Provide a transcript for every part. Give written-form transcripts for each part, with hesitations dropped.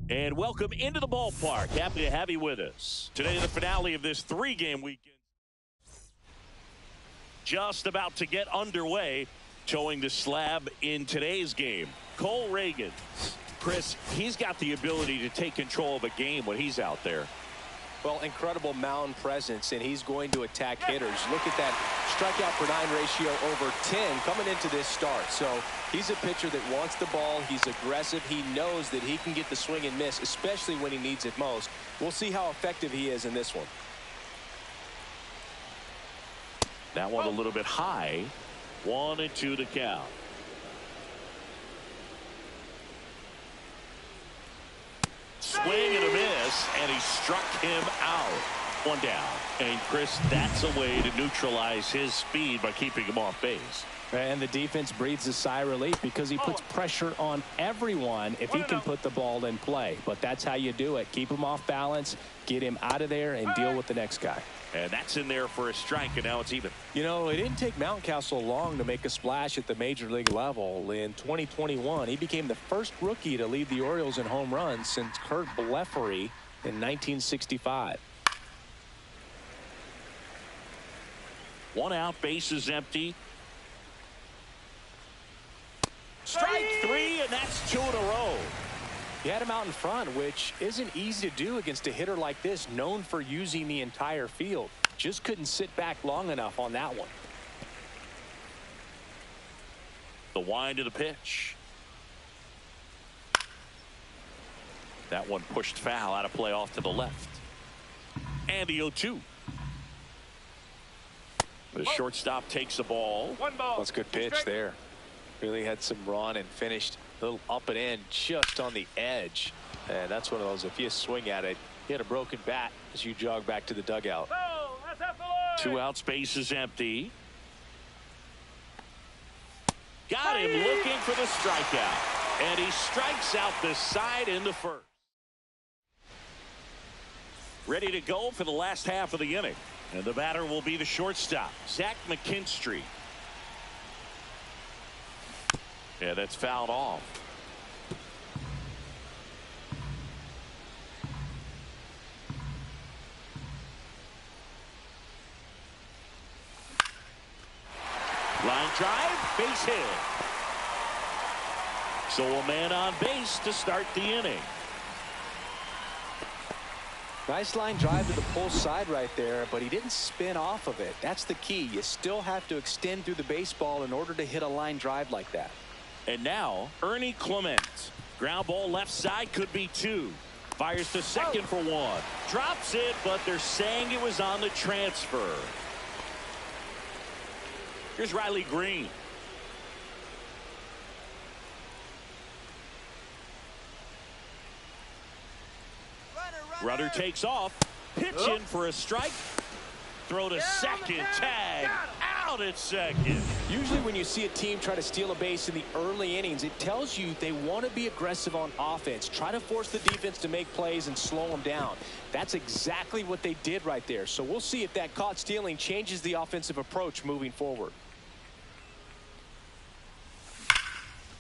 And welcome into the ballpark. Happy to have you with us. Today, the finale of this three-game weekend. Just about to get underway. Towing the slab in today's game, Cole Reagans. Chris, he's got the ability to take control of a game when he's out there. Well, incredible mound presence, and he's going to attack hitters. Look at that strikeout per 9 ratio over 10 coming into this start. So he's a pitcher that wants the ball. He's aggressive. He knows that he can get the swing and miss, especially when he needs it most. We'll see how effective he is in this one. That one a little bit high. 1-2 to count. Swing and a miss, and he struck him out. One down. And Chris, that's a way to neutralize his speed by keeping him off base. And the defense breathes a sigh of relief because he puts pressure on everyone if he can put the ball in play. But that's how you do it. Keep him off balance, get him out of there, and deal with the next guy. And that's in there for a strike, and now it's even. You know, it didn't take Mountcastle long to make a splash at the major league level. In 2021, he became the first rookie to lead the Orioles in home runs since Kurt Blefary in 1965. 1 out, base is empty. Strike 3, and that's 2 in a row. He had him out in front, which isn't easy to do against a hitter like this, known for using the entire field. Just couldn't sit back long enough on that one. The wind of the pitch. That one pushed foul, out of play off to the left. And the 0-2. The shortstop takes the ball. One ball. That's a good pitch there. Really had some run and finished a little up and in just on the edge. And that's one of those, if you swing at it, you had a broken bat as you jog back to the dugout. Oh, that's up the line. 2 outs, base is empty. Got him looking for the strikeout. And he strikes out the side in the first. Ready to go for the last half of the inning. And the batter will be the shortstop, Zach McKinstry. Yeah, that's fouled off. Line drive, base hit. So a man on base to start the inning. Nice line drive to the pull side right there, but he didn't spin off of it. That's the key. You still have to extend through the baseball in order to hit a line drive like that. And now Ernie Clement. Ground ball left side, could be 2. Fires to second for 1. Drops it, but they're saying it was on the transfer. Here's Riley Green. Runner takes off. Pitch in for a strike. Throw to second. Tag out at second. Usually when you see a team try to steal a base in the early innings, it tells you they want to be aggressive on offense. Try to force the defense to make plays and slow them down. That's exactly what they did right there. So we'll see if that caught stealing changes the offensive approach moving forward.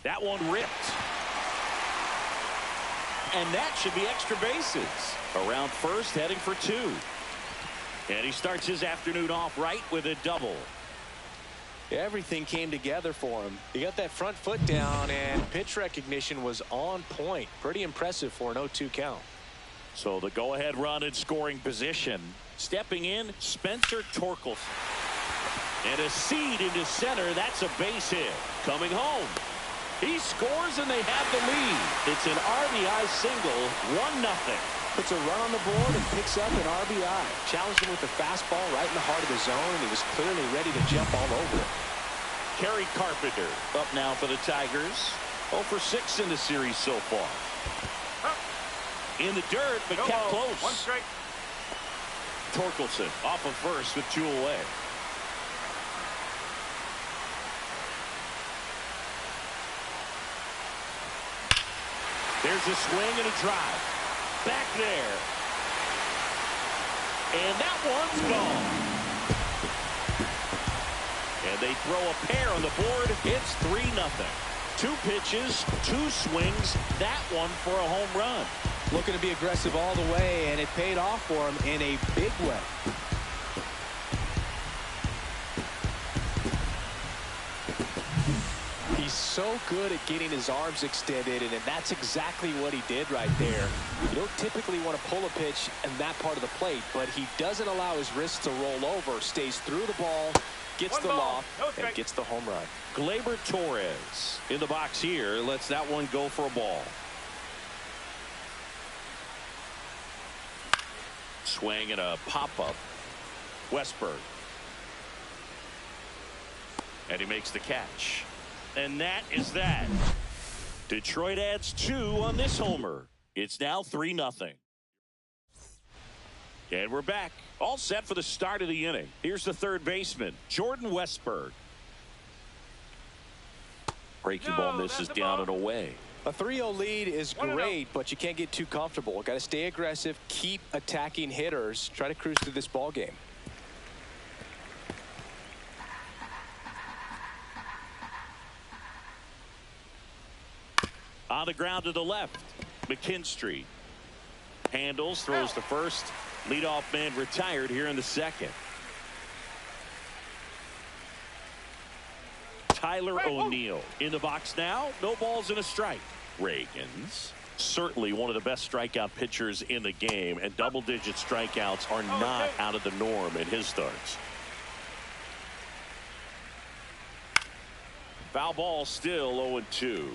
That one ripped. And that should be extra bases. Around first, heading for 2. And he starts his afternoon off right with a double. Everything came together for him. He got that front foot down, and pitch recognition was on point. Pretty impressive for an 0-2 count. So the go-ahead run in scoring position. Stepping in, Spencer Torkelson. And a seed into center. That's a base hit. Coming home. He scores, and they have the lead. It's an RBI single, 1-0. Puts a run on the board and picks up an RBI. Challenged him with the fastball right in the heart of the zone. He was clearly ready to jump all over it. Kerry Carpenter up now for the Tigers. 0 for 6 in the series so far. In the dirt, but kept close. 1 strike. Torkelson off of first with 2 away. There's a swing and a drive. Back there. And that one's gone. And they throw a pair on the board. It's 3-0. 2 pitches, 2 swings. That one for a home run. Looking to be aggressive all the way, and it paid off for him in a big way. He's so good at getting his arms extended, and that's exactly what he did right there. You don't typically want to pull a pitch in that part of the plate, but he doesn't allow his wrists to roll over, stays through the ball, gets the loft, and gets the home run. Gleyber Torres in the box here. Lets that one go for a ball. Swing and a pop-up. Westberg. And he makes the catch. And that is that. Detroit adds 2 on this homer. It's now 3-0. And we're back. All set for the start of the inning. Here's the third baseman, Jordan Westberg. Breaking ball misses down and away. A 3-0 lead is great, but you can't get too comfortable. Got to stay aggressive, keep attacking hitters, try to cruise through this ball game. On the ground to the left, McKinstry handles, throws to first. Leadoff man retired here in the second. Tyler O'Neill in the box now. No balls and a strike. Reagans, certainly one of the best strikeout pitchers in the game, and double-digit strikeouts are not out of the norm in his starts. Foul ball, still 0-2.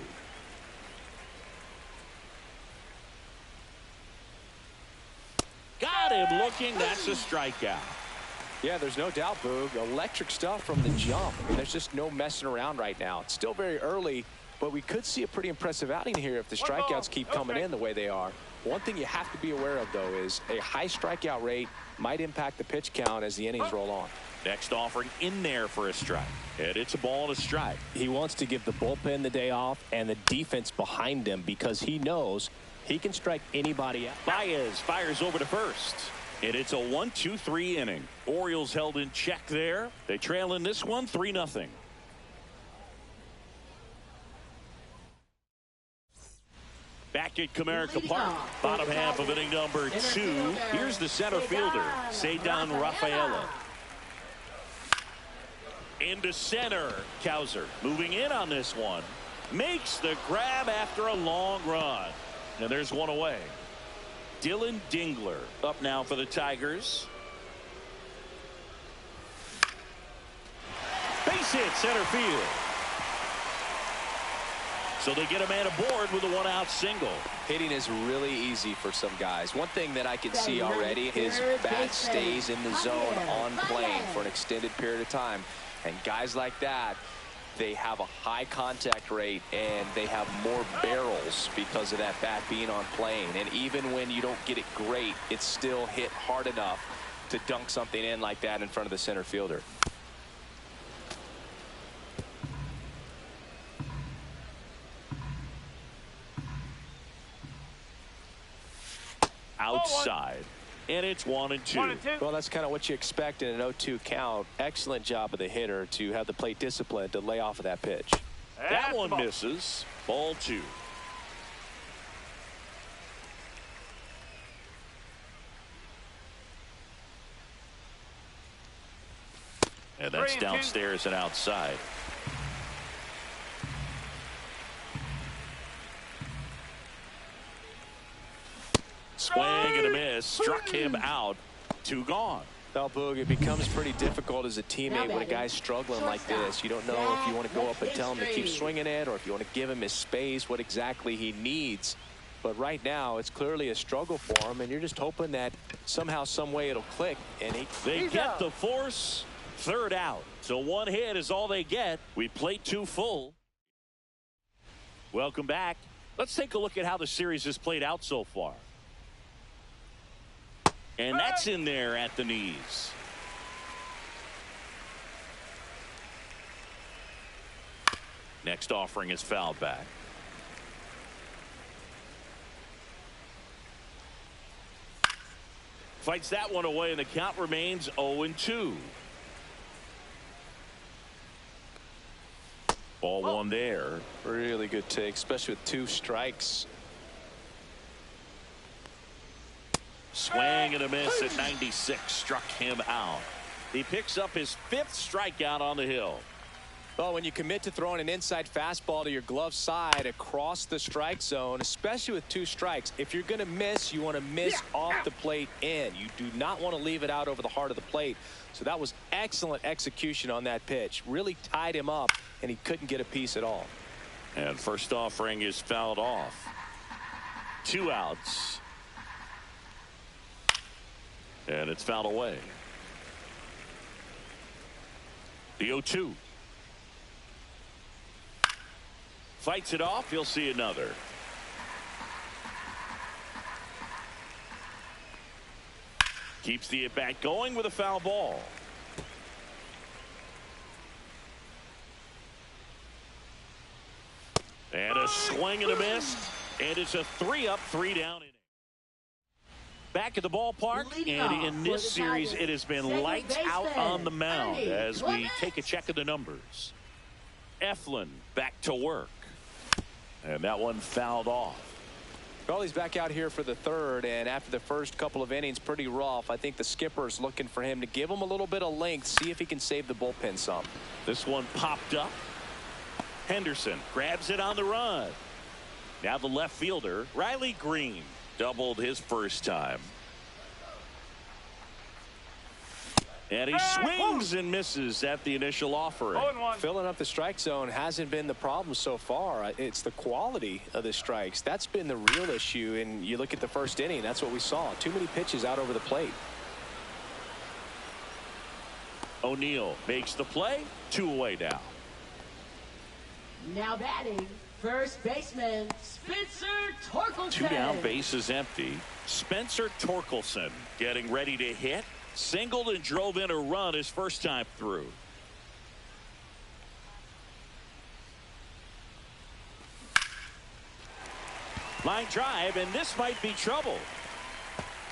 Got him looking. That's a strikeout. Yeah, there's no doubt, Boog. Electric stuff from the jump. I mean, there's just no messing around right now. It's still very early, but we could see a pretty impressive outing here if the strikeouts keep coming in the way they are. One thing you have to be aware of, though, is a high strikeout rate might impact the pitch count as the innings roll on. Next offering in there for a strike. And it's a ball and a strike. He wants to give the bullpen the day off and the defense behind him because he knows he can strike anybody out. Baez fires over to first. And it's a 1-2-3 inning. Orioles held in check there. They trail in this one 3-0. Back at Comerica Park, bottom half of inning number 2. Here's the center fielder, Cedar Rafaela. Into center, Cowser moving in on this one. Makes the grab after a long run. And there's one away. Dylan Dingler up now for the Tigers. Base hit, center field. So they get a man aboard with a one-out single. Hitting is really easy for some guys. One thing that I can see already is bat stays in the zone on plane for an extended period of time. And guys like that, they have a high contact rate and they have more barrels because of that bat being on plane. And even when you don't get it great, it's still hit hard enough to dunk something in like that in front of the center fielder. Outside. And it's 1-2. Well, that's kind of what you expect in an 0-2 count. Excellent job of the hitter to have the plate discipline to lay off of that pitch. That one misses. Ball 2. And that's downstairs and outside. Swing and a miss. Struck him out. 2 gone. Well, Boog, it becomes pretty difficult as a teammate when a guy's struggling like this. You don't know if you want to go up and tell him to keep swinging it or if you want to give him his space, what exactly he needs. But right now, it's clearly a struggle for him, and you're just hoping that somehow, some way it'll click. And they get the force. 3rd out. So 1 hit is all they get. We played 2 full. Welcome back. Let's take a look at how the series has played out so far. And that's in there at the knees. Next offering is fouled back. Fights that one away, and the count remains 0-2. Ball 1 there. Really good take, especially with 2 strikes. Swing and a miss at 96. Struck him out. He picks up his 5th strikeout on the hill. Well, when you commit to throwing an inside fastball to your glove side across the strike zone, especially with 2 strikes, if you're going to miss, you want to miss off the plate in. You do not want to leave it out over the heart of the plate. So that was excellent execution on that pitch. Really tied him up, and he couldn't get a piece at all. And first offering is fouled off. 2 outs. And it's fouled away. The 0-2. Fights it off. He'll see another. Keeps the at-bat going with a foul ball. And a swing and a miss. And it's a 3-up, 3-down inning. Back at the ballpark, and in this series, it has been lights out on the mound as we take a check of the numbers. Eflin back to work. And that one fouled off. Well, he's back out here for the 3rd, and after the first couple of innings, pretty rough. I think the skipper's looking for him to give him a little bit of length, see if he can save the bullpen some. This one popped up. Henderson grabs it on the run. Now the left fielder, Riley Green, doubled his first time. And he swings and misses at the initial offering. Filling up the strike zone hasn't been the problem so far. It's the quality of the strikes. That's been the real issue. And you look at the first inning, that's what we saw. Too many pitches out over the plate. O'Neill makes the play. 2 away now. Now batting, first baseman Spencer Torkelson. 2 down, base is empty. Spencer Torkelson getting ready to hit. Singled and drove in a run his first time through. Line drive, and this might be trouble.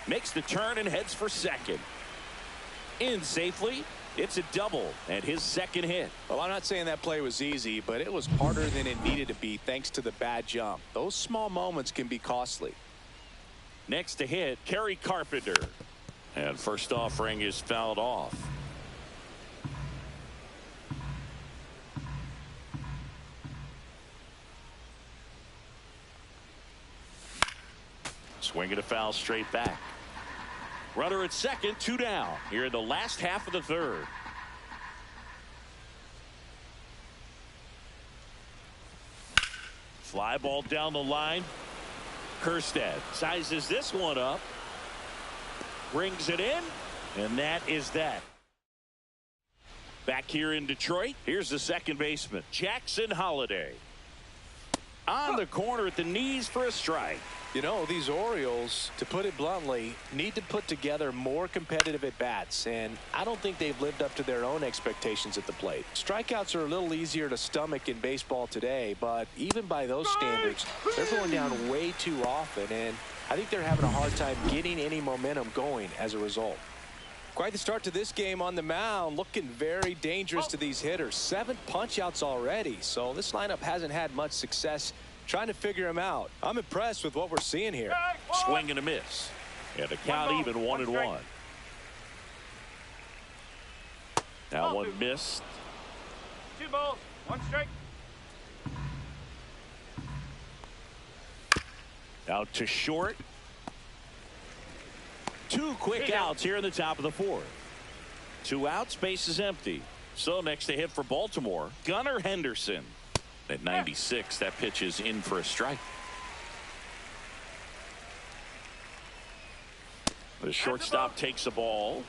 Makes the turn and heads for second. In safely. It's a double and his 2nd hit. Well, I'm not saying that play was easy, but it was harder than it needed to be thanks to the bad jump. Those small moments can be costly. Next to hit, Kerry Carpenter. And first offering is fouled off. Swing and a foul straight back. Runner at second, 2 down here in the last half of the 3rd. Fly ball down the line. Kjerstad sizes this one up. Brings it in, and that is that. Back here in Detroit, here's the second baseman, Jackson Holliday. On the corner at the knees for a strike. You know, these Orioles, to put it bluntly, need to put together more competitive at-bats, and I don't think they've lived up to their own expectations at the plate. Strikeouts are a little easier to stomach in baseball today, but even by those standards, they're going down way too often, and I think they're having a hard time getting any momentum going as a result. Quite the start to this game on the mound, looking very dangerous to these hitters. 7 punch-outs already, so this lineup hasn't had much success trying to figure him out. I'm impressed with what we're seeing here. Swing and a miss. And the count even 1-1. Now one missed. 2 balls, 1 strike. Out to short. 2 quick outs here in the top of the 4th. 2 outs, base is empty. So next to hit for Baltimore, Gunnar Henderson. At 96, that pitch is in for a strike. The shortstop takes the ball.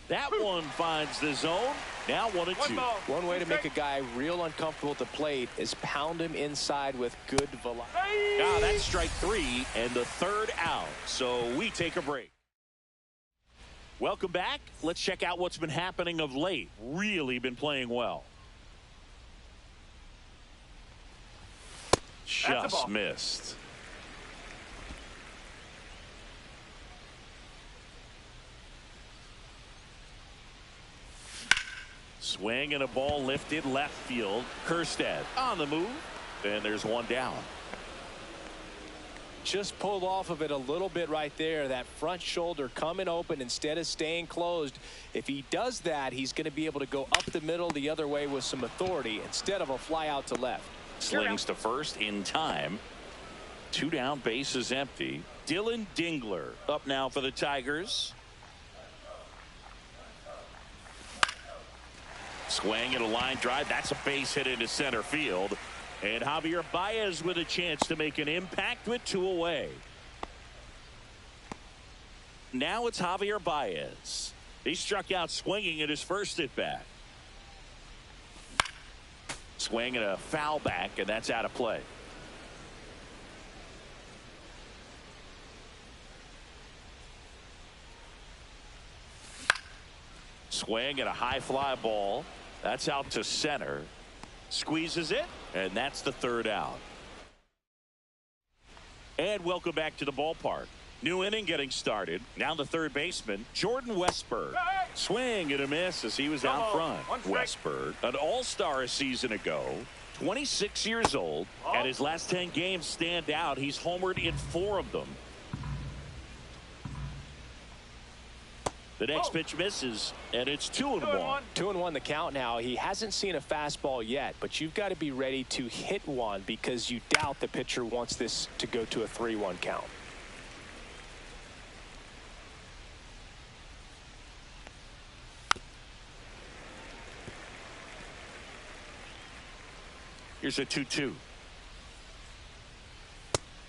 That one finds the zone. Now 1-2. One way to make a guy real uncomfortable at the plate is pound him inside with good velocity. Now that's strike 3 and the 3rd out. So we take a break. Welcome back. Let's check out what's been happening of late. Really been playing well. Just missed. Swing and a ball lifted left field. Kjerstad on the move. And there's one down. Just pulled off of it a little bit right there. That front shoulder coming open instead of staying closed. If he does that, he's going to be able to go up the middle the other way with some authority instead of a fly out to left. Slings to first in time. 2 down, base is empty. Dylan Dingler up now for the Tigers. Swing and a line drive. That's a base hit into center field. And Javier Baez with a chance to make an impact with 2 away. Now it's Javier Baez. He struck out swinging at his first at bat. Swing and a foul back, and that's out of play. Swing and a high fly ball. That's out to center. Squeezes it, and that's the 3rd out. And welcome back to the ballpark. New inning getting started. Now the 3rd baseman, Jordan Westburg. Swing and a miss as he was out front. Westburg, an all-star a season ago, 26 years old, and his last 10 games stand out. He's homered in 4 of them. The next pitch misses, and it's 2-1. 2-1 the count now. He hasn't seen a fastball yet, but you've got to be ready to hit one because you doubt the pitcher wants this to go to a 3-1 count. Here's a 2-2.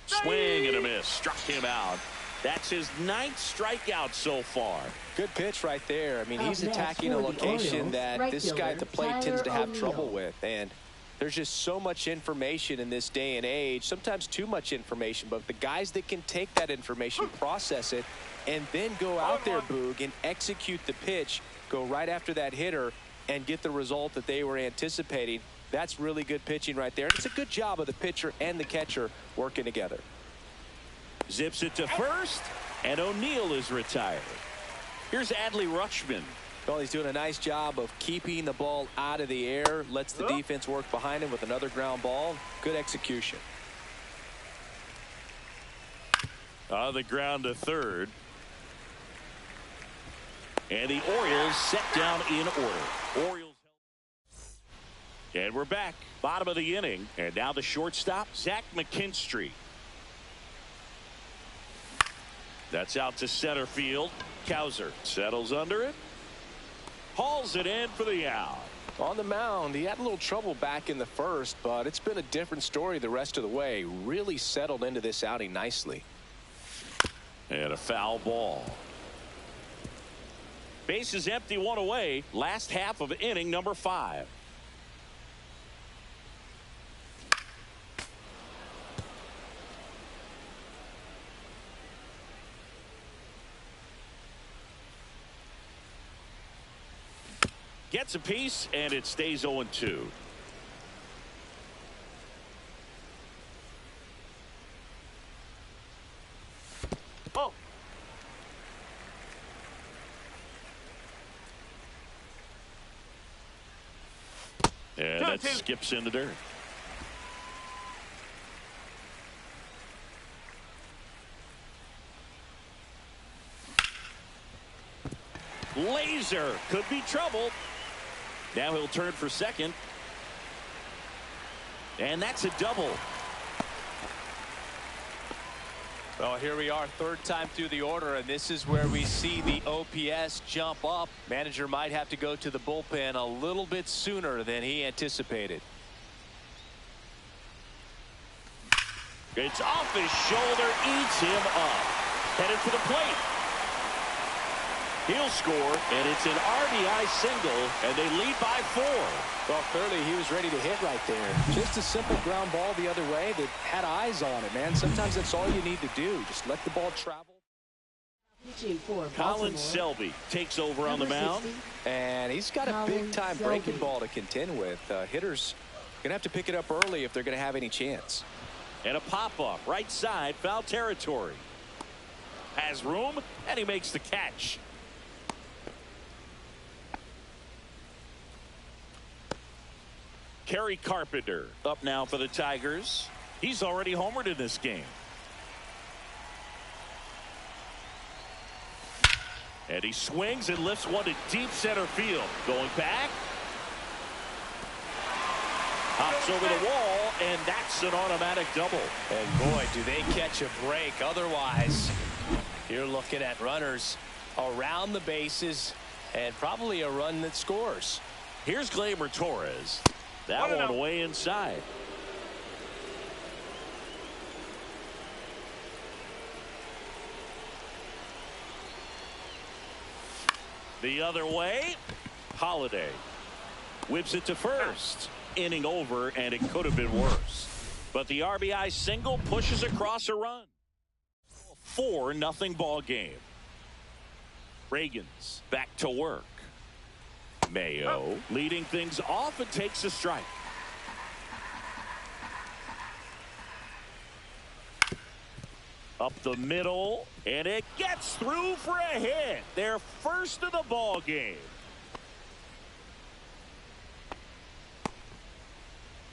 Swing and a miss. Struck him out. That's his 9th strikeout so far. Good pitch right there. I mean, he's attacking a location that this guy at the plate tends to have trouble with. And there's just so much information in this day and age, sometimes too much information. But the guys that can take that information, process it, and then go out there, Boog, and execute the pitch, go right after that hitter, and get the result that they were anticipating, that's really good pitching right there. And it's a good job of the pitcher and the catcher working together. Zips it to first, and O'Neill is retired. Here's Adley Rutschman. Well, he's doing a nice job of keeping the ball out of the air, lets the defense work behind him with another ground ball. Good execution. On the ground to 3rd. And the Orioles set down in order. Orioles. And we're back. Bottom of the inning. And now the shortstop, Zach McKinstry. That's out to center field. Cowser settles under it. Hauls it in for the out. On the mound, he had a little trouble back in the first, but it's been a different story the rest of the way. Really settled into this outing nicely. And a foul ball. Base is empty, 1 away. Last half of inning number 5. Gets a piece, and it stays 0-2. Oh. And that skips in the dirt. Laser could be trouble. Now he'll turn for second. And that's a double. Well, here we are, 3rd time through the order, and this is where we see the OPS jump up. Manager might have to go to the bullpen a little bit sooner than he anticipated. It's off his shoulder, eats him up. Headed for the plate. He'll score, and it's an RBI single, and they lead by 4. Well, clearly he was ready to hit right there. Just a simple ground ball the other way that had eyes on it, man. Sometimes that's all you need to do. Just let the ball travel. Colin Selby takes over on the mound. And he's got a big-time breaking ball to contend with. Hitters going to have to pick it up early if they're going to have any chance. And a pop-up, right side, foul territory. Has room, and he makes the catch. Kerry Carpenter up now for the Tigers. He's already homered in this game. And he swings and lifts one to deep center field. Going back. Hops over the wall, and that's an automatic double. And boy, do they catch a break. Otherwise, you're looking at runners around the bases and probably a run that scores. Here's Gleyber Torres. That one way inside. The other way. Holiday whips it to first. Inning over, and it could have been worse. But the RBI single pushes across a run. 4-0 ball game. Reagan's back to work. Mayo leading things off and takes a strike. Up the middle, and it gets through for a hit. Their first of the ball game.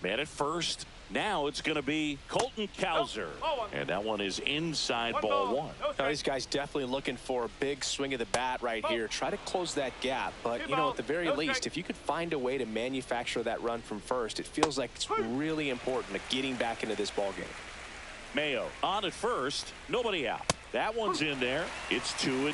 Man at first. Now it's going to be Colton Cowser. And that one is inside ball one. Now, these guys definitely looking for a big swing of the bat right here. Try to close that gap. But, you know, at the very least, if you could find a way to manufacture that run from first, it feels like it's really important to getting back into this ball game. Mayo on at first. Nobody out. That one's in there. It's 2-2.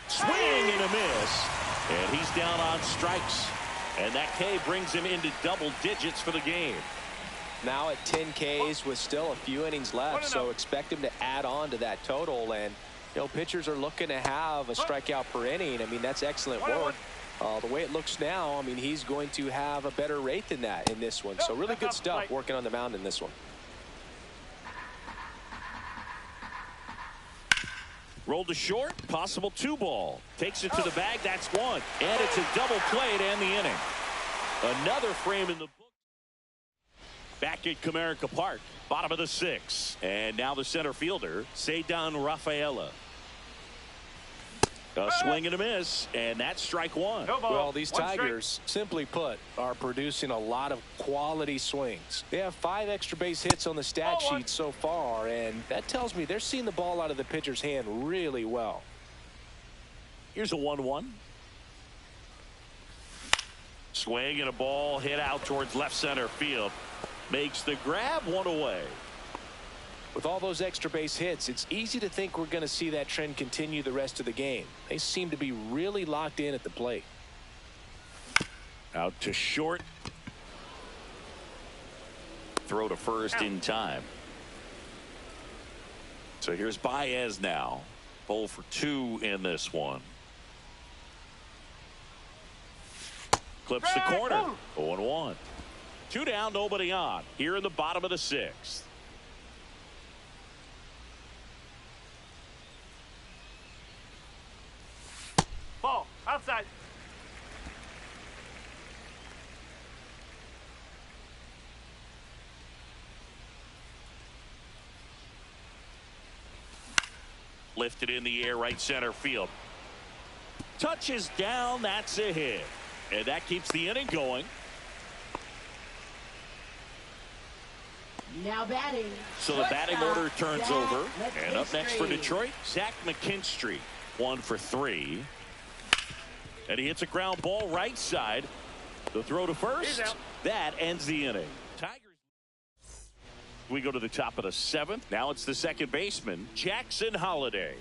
Swing and a miss. And he's down on strikes. And that K brings him into double digits for the game. Now at 10 Ks with still a few innings left, so expect him to add on to that total. And, you know, pitchers are looking to have a strikeout per inning. I mean, that's excellent work. The way it looks now, I mean, he's going to have a better rate than that in this one. So really good stuff working on the mound in this one. Rolled to short, possible 2-ball. Takes it to the bag, that's one. And it's a double play to end the inning. Another frame in the book. Back at Comerica Park, bottom of the 6th. And now the center fielder, Ceddanne Rafaela. A swing and a miss, and that's strike one. Well, these Tigers, simply put, are producing a lot of quality swings. They have 5 extra base hits on the stat sheet so far, and that tells me they're seeing the ball out of the pitcher's hand really well. Here's a 1-1. Swing and a ball hit out towards left center field. Makes the grab, one away. With all those extra base hits, it's easy to think we're going to see that trend continue the rest of the game. They seem to be really locked in at the plate. Out to short. Throw to first in time. So here's Baez now. 0 for 2 in this one. Clips the corner. 0-1. 2 down, nobody on. Here in the bottom of the 6th. Ball outside. Lifted in the air, right center field. Touches down, that's a hit. And that keeps the inning going. Now batting. So the batting order turns over. And up next for Detroit, Zach McKinstry. 1 for 3. And he hits a ground ball right side. The throw to first. That ends the inning. Tigers. We go to the top of the 7th. Now it's the second baseman, Jackson Holiday.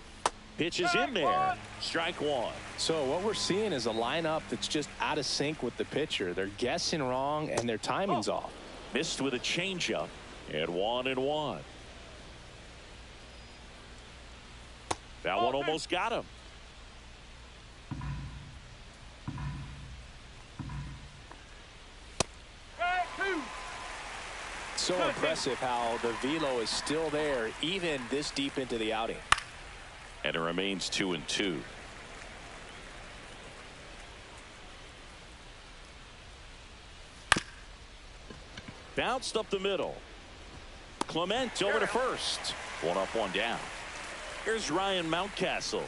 Pitches in there. Strike one. So what we're seeing is a lineup that's just out of sync with the pitcher. They're guessing wrong and their timing's off. Missed with a changeup. And 1-1. That one almost got him. So impressive how the velo is still there even this deep into the outing. And it remains 2-2. Bounced up the middle. Clement over to first. 1 up, 1 down. Here's Ryan Mountcastle.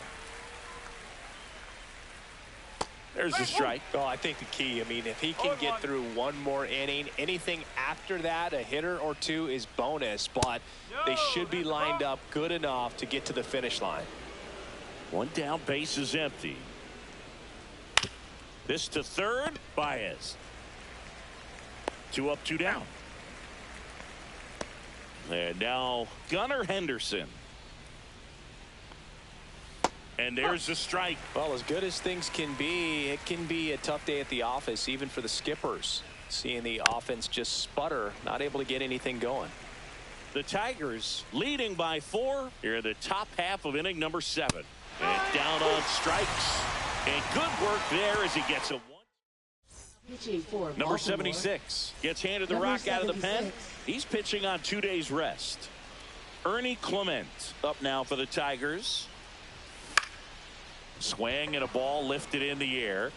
There's a strike. Oh, I think the key, I mean, if he can get through one more inning, anything after that, a hitter or two is bonus, but they should be lined up good enough to get to the finish line. One down, base is empty. This to third, Baez. 2 up, 2 down. And now Gunnar Henderson. And there's a strike. Well, as good as things can be, it can be a tough day at the office, even for the skippers. Seeing the offense just sputter, not able to get anything going. The Tigers leading by 4 here in the top half of inning number 7. And down on strikes. And good work there as he gets a 1. Pitching for Number 76 gets handed the rock out of the pen. He's pitching on 2 days rest. Ernie Clement up now for the Tigers. Swing and a ball lifted in the air.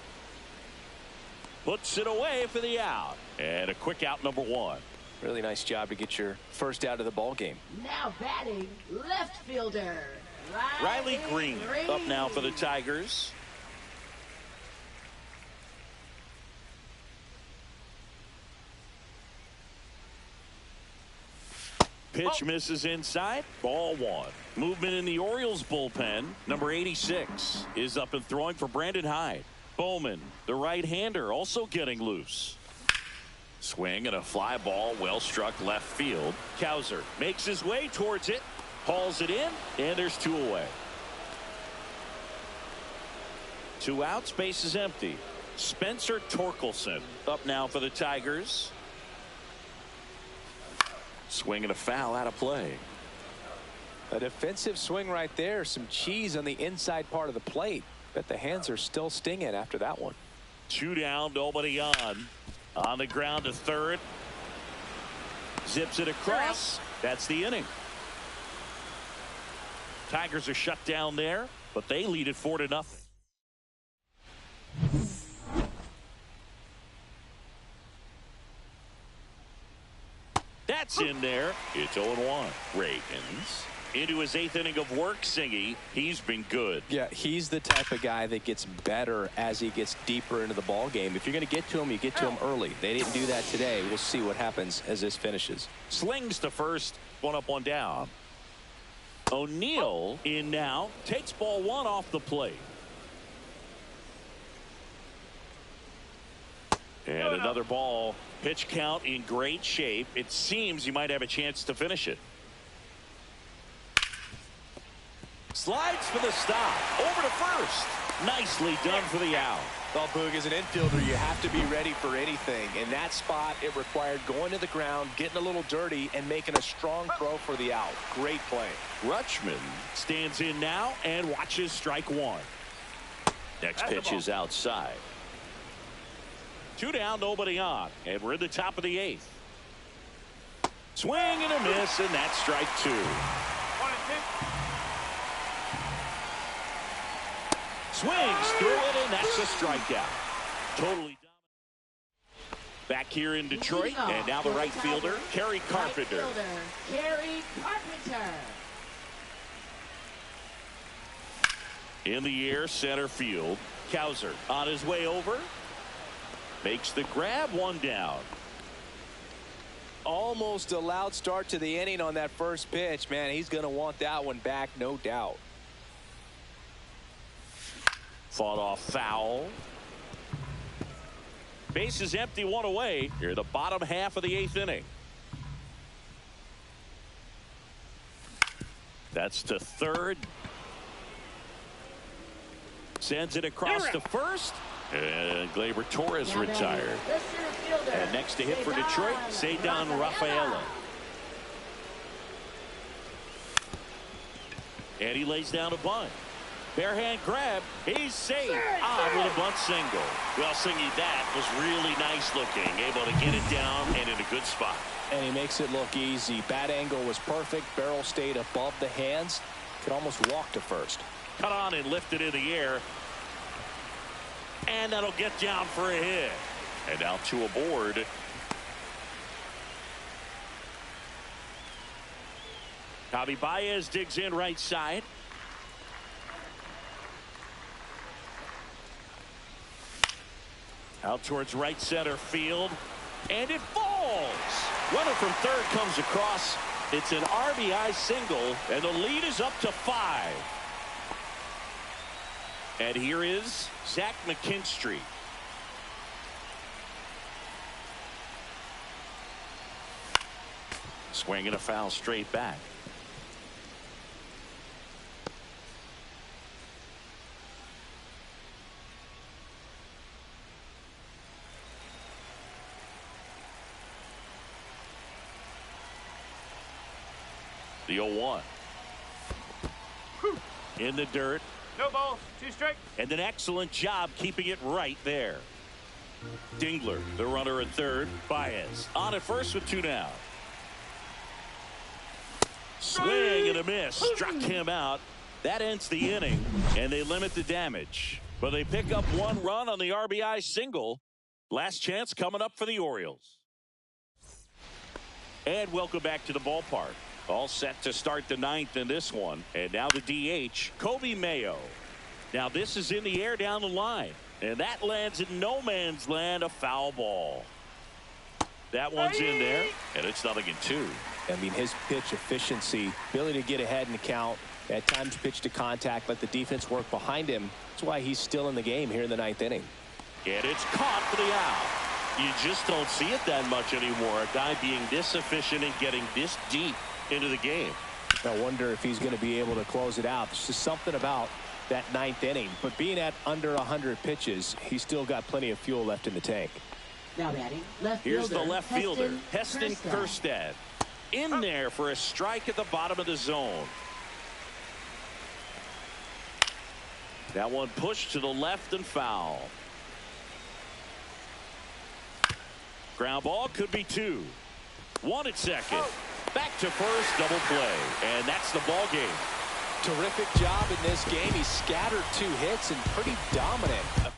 Puts it away for the out. And a quick out, number 1. Really nice job to get your first out of the ball game. Now batting, left fielder Riley Green up now for the Tigers. Pitch misses inside. Ball 1. Movement in the Orioles bullpen. Number 86 is up and throwing for Brandon Hyde. Bowman, the right-hander, also getting loose. Swing and a fly ball, well struck left field. Cowser makes his way towards it, hauls it in, and there's 2 away. 2 outs, base is empty. Spencer Torkelson up now for the Tigers. Swing and a foul out of play. A defensive swing right there. Some cheese on the inside part of the plate. Bet the hands are still stinging after that one. 2 down, nobody on. On the ground to third. Zips it across. That's the inning. Tigers are shut down there, but they lead it 4-0. That's in there. It's 0-1. Ravens into his 8th inning of work. Singy, he's been good. Yeah, he's the type of guy that gets better as he gets deeper into the ball game. If you're going to get to him, you get to him early. They didn't do that today. We'll see what happens as this finishes. Slings to first. 1 up, 1 down. O'Neill in now. Takes ball 1 off the plate. And another ball. Pitch count in great shape. It seems he might have a chance to finish it. Slides for the stop. Over to first. Nicely done for the out. Well, Boog, as an infielder, you have to be ready for anything. In that spot, it required going to the ground, getting a little dirty, and making a strong throw for the out. Great play. Rutschman stands in now and watches strike 1. Next pitch is outside. 2 down, nobody on. And we're in the top of the 8th. Swing and a miss, and that's strike 2. Swings through it, and that's a strikeout. Totally dominant. Back here in Detroit, and now the right fielder, Kerry Carpenter. Kerry Carpenter. In the air, center field. Cowser on his way over. Makes the grab, 1 down. Almost a loud start to the inning on that first pitch. Man, he's going to want that one back, no doubt. Fought off foul. Base is empty, 1 away. Here, the bottom half of the 8th inning. That's to third. Sends it across to first. And Gleyber Torres retired. And next to hit for Detroit, Ceddanne Rafaela. And he lays down a bunt. Bare hand grab. He's safe. On with a bunt single. Well, Singy, that was really nice looking. Able to get it down and in a good spot. And he makes it look easy. Bat angle was perfect. Barrel stayed above the hands. Could almost walk to first. Cut on and lifted in the air. And that'll get down for a hit. And now 2 aboard. Javi Baez digs in right side. Out towards right center field. And it falls. Runner from third comes across. It's an RBI single, and the lead is up to 5. And here is Zach McKinstry. Swinging a foul straight back. The 0-1. In the dirt. No balls. 2 strike. And an excellent job keeping it right there. Dingler, the runner at third. Baez on at first with 2 down. Swing and a miss. Struck him out. That ends the inning, and they limit the damage. But they pick up 1 run on the RBI single. Last chance coming up for the Orioles. And welcome back to the ballpark. All set to start the 9th in this one. And now the DH, Kobe Mayo. Now this is in the air down the line. And that lands in no man's land, a foul ball. That one's in there, and it's 0-2. I mean, his pitch efficiency, ability to get ahead in the count, at times pitch to contact, let the defense work behind him. That's why he's still in the game here in the 9th inning. And it's caught for the out. You just don't see it that much anymore. A guy being this efficient and getting this deep into the game. I wonder if he's going to be able to close it out. There's just something about that 9th inning. But being at under 100 pitches, he's still got plenty of fuel left in the tank. Now batting, left Here's fielder, the left fielder, Heston Heston Kjerstad. In there for a strike at the bottom of the zone. That one pushed to the left and foul. Ground ball could be 2. 1 at second. Back to first, double play. And that's the ball game. Terrific job in this game. He scattered 2 hits and pretty dominant.